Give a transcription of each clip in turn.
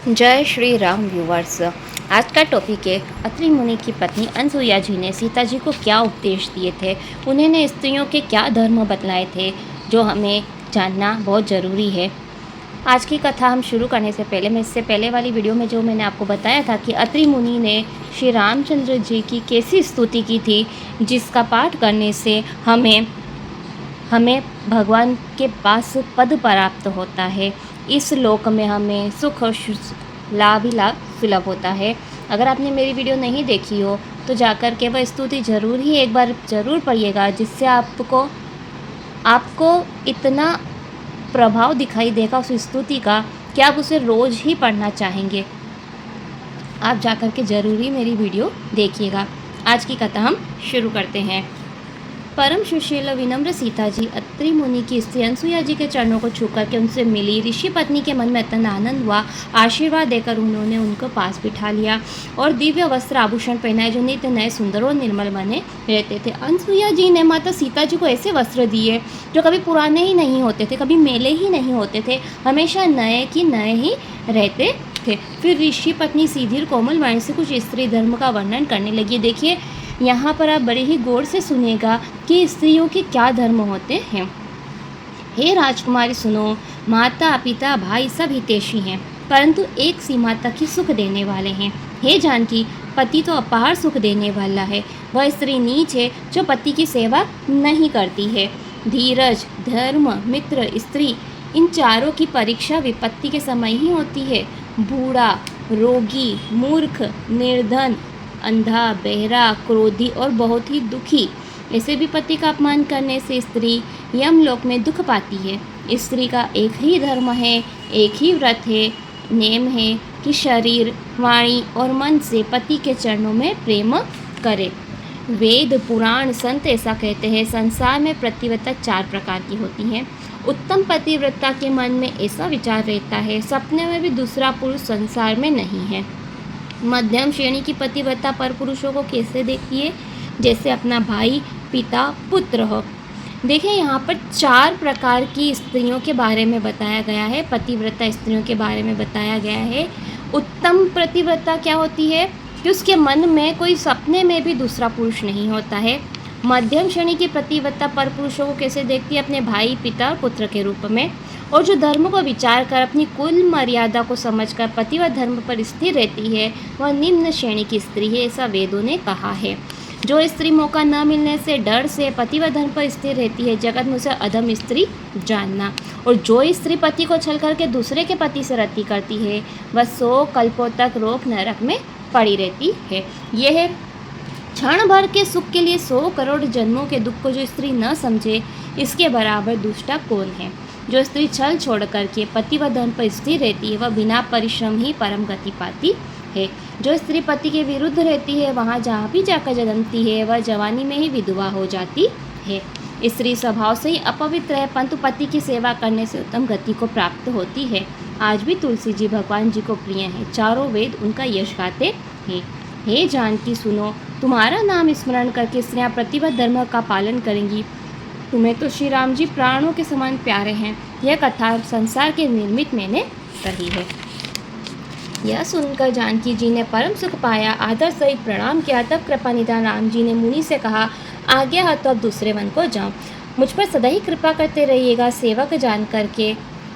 जय श्री राम व्यूवर्स। आज का टॉपिक है अत्रि मुनि की पत्नी अनसुईया जी ने सीता जी को क्या उपदेश दिए थे, उन्होंने स्त्रियों के क्या धर्म बतलाए थे, जो हमें जानना बहुत ज़रूरी है। आज की कथा हम शुरू करने से पहले मैं इससे पहले वाली वीडियो में जो मैंने आपको बताया था कि अत्रि मुनि ने श्री रामचंद्र जी की कैसी स्तुति की थी, जिसका पाठ करने से हमें भगवान के पास पद प्राप्त होता है। इस लोक में हमें सुख और लाभ ही लाभ सुलभ होता है। अगर आपने मेरी वीडियो नहीं देखी हो तो जाकर के वह स्तुति ज़रूर ही एक बार ज़रूर पढ़िएगा, जिससे आपको इतना प्रभाव दिखाई देगा उस स्तुति का कि आप उसे रोज़ ही पढ़ना चाहेंगे। आप जाकर के ज़रूरी मेरी वीडियो देखिएगा। आज की कथा हम शुरू करते हैं। परम सुशील विनम्र सीता जी अत्रि मुनि की स्त्री अनसुईया जी के चरणों को छूकर के उनसे मिली। ऋषि पत्नी के मन में इतना आनंद हुआ, आशीर्वाद देकर उन्होंने उनको पास बिठा लिया और दिव्य वस्त्र आभूषण पहनाए, जो नित्य नए सुंदर और निर्मल बने रहते थे। अनसुईया जी ने माता सीता जी को ऐसे वस्त्र दिए जो कभी पुराने ही नहीं होते थे, कभी मेले ही नहीं होते थे, हमेशा नए की नए ही रहते थे। फिर ऋषि पत्नी सीधी कोमल वाणी से कुछ स्त्री धर्म का वर्णन करने लगी। देखिए, यहाँ पर आप बड़े ही गौर से सुनेगा कि स्त्रियों के क्या धर्म होते हैं। हे राजकुमारी सुनो, माता पिता भाई सब हितैषी हैं, परंतु एक सीमा तक ही सुख देने वाले हैं। हे जानकी, पति तो अपार सुख देने वाला है, वह स्त्री नीच है जो पति की सेवा नहीं करती है। धीरज, धर्म, मित्र, स्त्री, इन चारों की परीक्षा विपत्ति के समय ही होती है। बूढ़ा, रोगी, मूर्ख, निर्धन, अंधा, बहरा, क्रोधी और बहुत ही दुखी, ऐसे भी पति का अपमान करने से स्त्री यमलोक में दुख पाती है। स्त्री का एक ही धर्म है, एक ही व्रत है, नेम है कि शरीर, वाणी और मन से पति के चरणों में प्रेम करे। वेद, पुराण, संत ऐसा कहते हैं। संसार में पतिव्रता 4 प्रकार की होती हैं। उत्तम पतिव्रता के मन में ऐसा विचार रहता है, सपने में भी दूसरा पुरुष संसार में नहीं है। मध्यम श्रेणी की पतिव्रता पर पुरुषों को कैसे देखती है? जैसे अपना भाई, पिता, पुत्र हो। देखिए, यहाँ पर 4 प्रकार की स्त्रियों के बारे में बताया गया है, पतिव्रता स्त्रियों के बारे में बताया गया है। उत्तम पतिव्रता क्या होती है कि उसके मन में कोई सपने में भी दूसरा पुरुष नहीं होता है। मध्यम श्रेणी की पतिव्रता पर पुरुषों को कैसे देखती है? अपने भाई, पिता और पुत्र के रूप में। और जो धर्म को विचार कर अपनी कुल मर्यादा को समझकर पति व धर्म पर स्थिर रहती है, वह निम्न श्रेणी की स्त्री है, ऐसा वेदों ने कहा है। जो स्त्री मौका न मिलने से डर से पति व धर्म पर स्थिर रहती है, जगत में उसे अधम स्त्री जानना। और जो स्त्री पति को छल करके दूसरे के पति से रति करती है, वह 100 कल्पों तक रोक नरक में पड़ी रहती है। यह क्षण भर के सुख के लिए 100 करोड़ जन्मों के दुख को जो स्त्री न समझे, इसके बराबर दुष्टा कौन है? जो स्त्री छल छोड़ करके पति व धन पर स्थिर रहती है, वह बिना परिश्रम ही परम गति पाती है। जो स्त्री पति के विरुद्ध रहती है, वहाँ जहाँ भी जाकर जन्मती है, वह जवानी में ही विधवा हो जाती है। स्त्री स्वभाव से ही अपवित्र है, परंतु पति की सेवा करने से उत्तम गति को प्राप्त होती है। आज भी तुलसी जी भगवान जी को प्रिय हैं, चारों वेद उनका यश गाते हैं। हे जानकी सुनो, तुम्हारा नाम स्मरण करके स्त्रियाँ प्रतिबद्ध धर्म का पालन करेंगी। तुम्हें तो श्री राम जी प्राणों के समान प्यारे हैं। यह कथा संसार के निर्मित मैंने कही है। यह सुनकर जानकी जी ने परम सुख पाया, आदर सहित प्रणाम किया। तब कृपा निधान राम जी ने मुनि से कहा, आज्ञा है तो अब दूसरे वन को जाऊँ। मुझ पर सदा ही कृपा करते रहिएगा, सेवक जान करके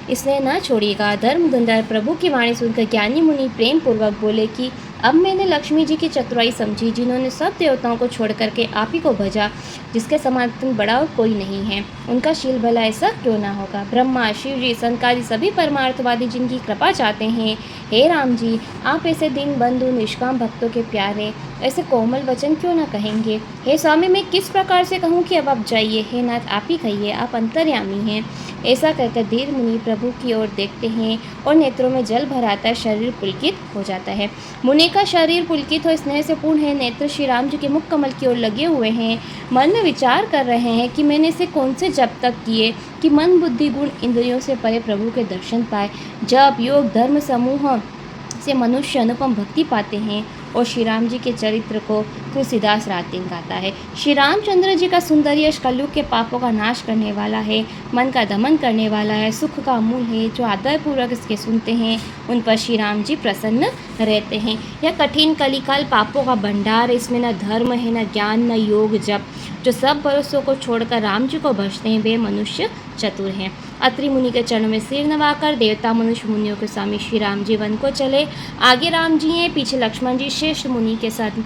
इसने न छोड़िएगा। धर्मधुंधर प्रभु की वाणी सुनकर ज्ञानी मुनि प्रेम पूर्वक बोले कि अब मैंने लक्ष्मी जी की चतुराई समझी, जिन्होंने सब देवताओं को छोड़ करके आप ही को भजा, जिसके समान बड़ा और कोई नहीं है। उनका शील भला ऐसा क्यों ना होगा? ब्रह्मा, शिव जी, संकादी सभी परमार्थवादी जिनकी कृपा चाहते हैं, हे राम जी, आप ऐसे दीन बंधु निष्काम भक्तों के प्यारे ऐसे कोमल वचन क्यों ना कहेंगे? हे स्वामी, मैं किस प्रकार से कहूँ कि अब आप जाइए? हे नाथ, आप ही कहिए, आप अंतर्यामी हैं। ऐसा कहकर धीर मुनि प्रभु की ओर देखते हैं और नेत्रों में जल भर आता है, शरीर पुलकित हो जाता है। मुनि का शरीर पुलकित हो स्नेह से पूर्ण है, नेत्र श्री राम जी के मुख कमल की ओर लगे हुए हैं। मन में विचार कर रहे हैं कि मैंने इसे कौन से जप तक किए कि मन, बुद्धि, गुण, इंद्रियों से परे प्रभु के दर्शन पाए। जप, योग, धर्म समूह से मनुष्य अनुपम भक्ति पाते हैं और श्री राम जी के चरित्र को तुलसीदास रातिम गाता है। श्री रामचंद्र जी का सुंदर यश कलयुग के पापों का नाश करने वाला है, मन का दमन करने वाला है, सुख का मूल है। जो आदरपूर्वक इसके सुनते हैं उन पर श्री राम जी प्रसन्न रहते हैं। यह कठिन कलिकाल पापों का भंडार, इसमें न धर्म है, न ज्ञान, न योग जप। जो सब भरोसों को छोड़कर राम जी को भजते हैं वे मनुष्य चतुर हैं। अत्रि मुनि के चरणों में सिर नवाकर देवता मनुष्य मुनियों के स्वामी श्री राम जी वन को चले। आगे राम जी हैं, पीछे लक्ष्मण जी श्रेष्ठ मुनि के साथ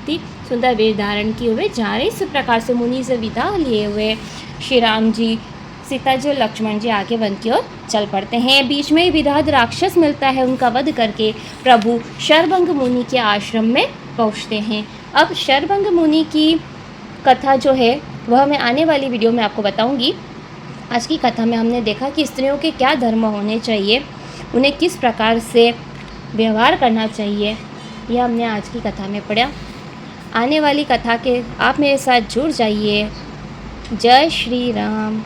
सुंदर वेश धारण किए हुए जा रहे। इस प्रकार से मुनि से विदा लिए हुए श्री राम जी, सीता जी और लक्ष्मण जी आगे वन की ओर चल पड़ते हैं। बीच में ही विराध राक्षस मिलता है, उनका वध करके प्रभु शरभंग मुनि के आश्रम में पहुँचते हैं। अब शरभंग मुनि की कथा जो है वह मैं आने वाली वीडियो में आपको बताऊंगी। आज की कथा में हमने देखा कि स्त्रियों के क्या धर्म होने चाहिए, उन्हें किस प्रकार से व्यवहार करना चाहिए, यह हमने आज की कथा में पढ़ा। आने वाली कथा के आप मेरे साथ जुड़ जाइए। जय श्री राम।